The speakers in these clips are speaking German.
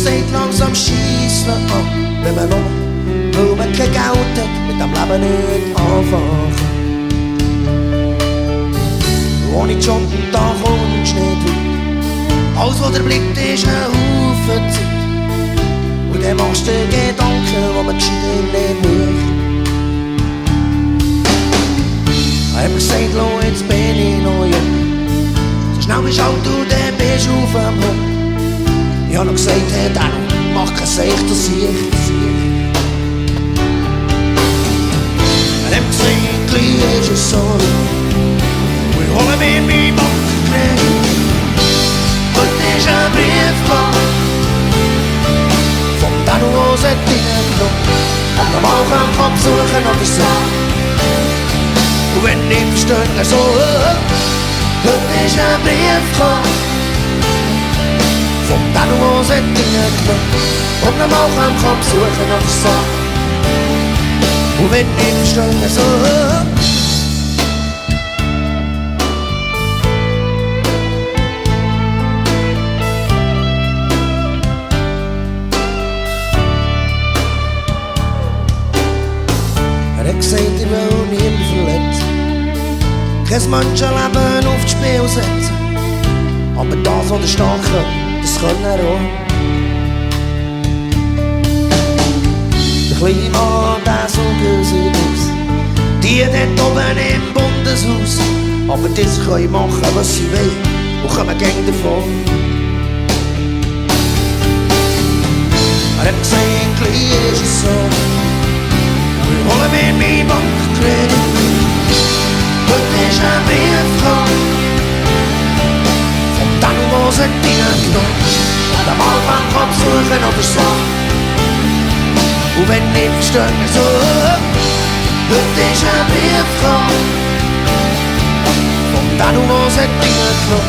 gesagt, langsam schiessen an, wenn man nur, weil man kein Geld hat, mit dem Leben nicht anfangen. Ohne Job, da kommst du nicht weit. Alles, was dir bleibt, ist ein Haufen Zeit. Und dann machst du dir Gedanken, die man gescheit nicht möchte. Ich hab mir gesagt, schau, jetzt bin ich noch jung. So schnell bist du alt und dann bist du auf dem Hoch. Ich hab noch gesagt, hey, dann mach kein Seich, das sehe ich. Ich hab mir gesagt, gleich ist es so. Wir holen mir mein Bankkredit. Heute ist ein Brief gekommen von denen, die es reingenommen. Und normal kann man besuchen oder so. Und wenn ich verstehe, so, heute ist ein Brief gekommen von denen, die es reingenommen. Und normal kann man besuchen oder so. Und wenn ich verstehe, so. Er hat gesagt, ich will niemanden verletzen, kein Menschenleben aufs Spiel setzen. Aber das, was der Starke, das kann er auch. Der kleine Mann, der so sieht aus, die dort oben im Bundeshaus. Aber die können machen, was sie wollen, und kommen gegen davon. Er hat gesagt, gleich ist es so. Wir holen mir mein Bankkredit. Heute ist ein Brief gekommen von denen, die es reingenommen. Und am Anfang kann besuchen oder so. Und wenn ich verstehe, so. Heute ist ein Brief gekommen von denen, die es reingenommen.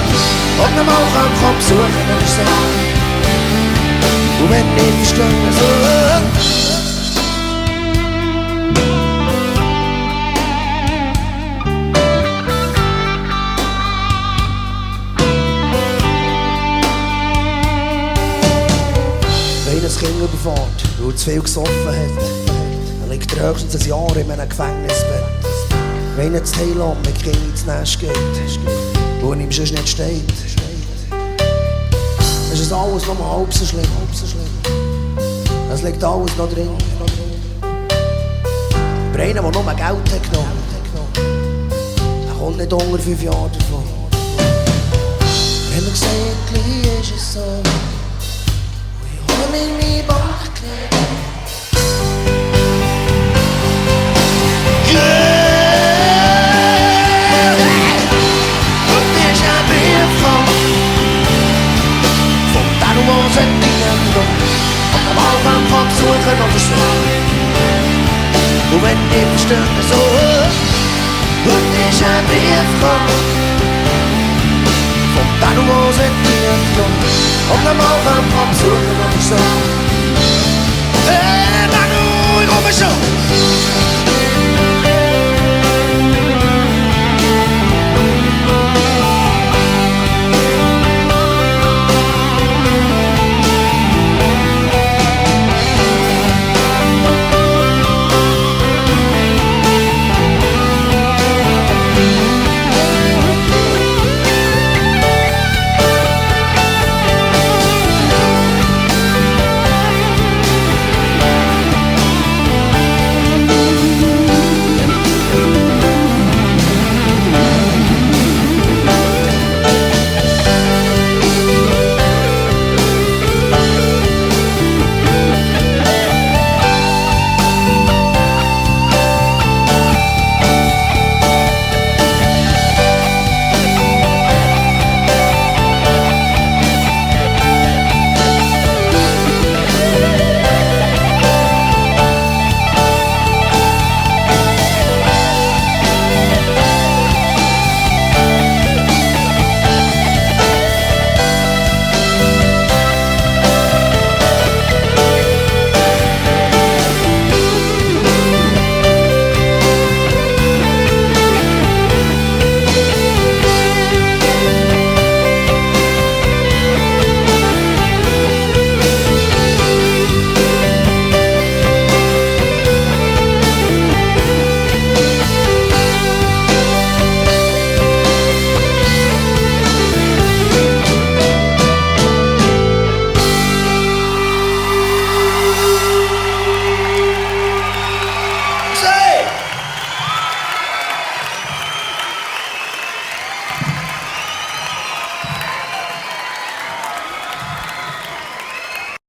Und am Anfang kann besuchen oder so. Und wenn ich verstehe, so. Das Kind überfährt, weil er zu viel gesoffen hat. Er liegt höchstens ein Jahr in einem Gefängnisbett. Wenn er zu Thailand mit Kind ins Nest geht, wo ihm sonst nicht steht, ist es alles noch mal halb so schlimm. Es liegt alles noch drin. Aber einer, der nur Geld hat genommen, er kommt nicht unter 5 Jahre davon. Wir haben gesagt, gleich ist es so. Wir holen mir mein Bankkredit. Heute ist ein Brief gekommen von denen, die es reingenommen. Und am Anfang kann besuchen oder so. Und wenn ich verstehe, so. Heute ist ein Brief gekommen von denen, die es reingenommen. Und am Anfang kann besuchen oder so.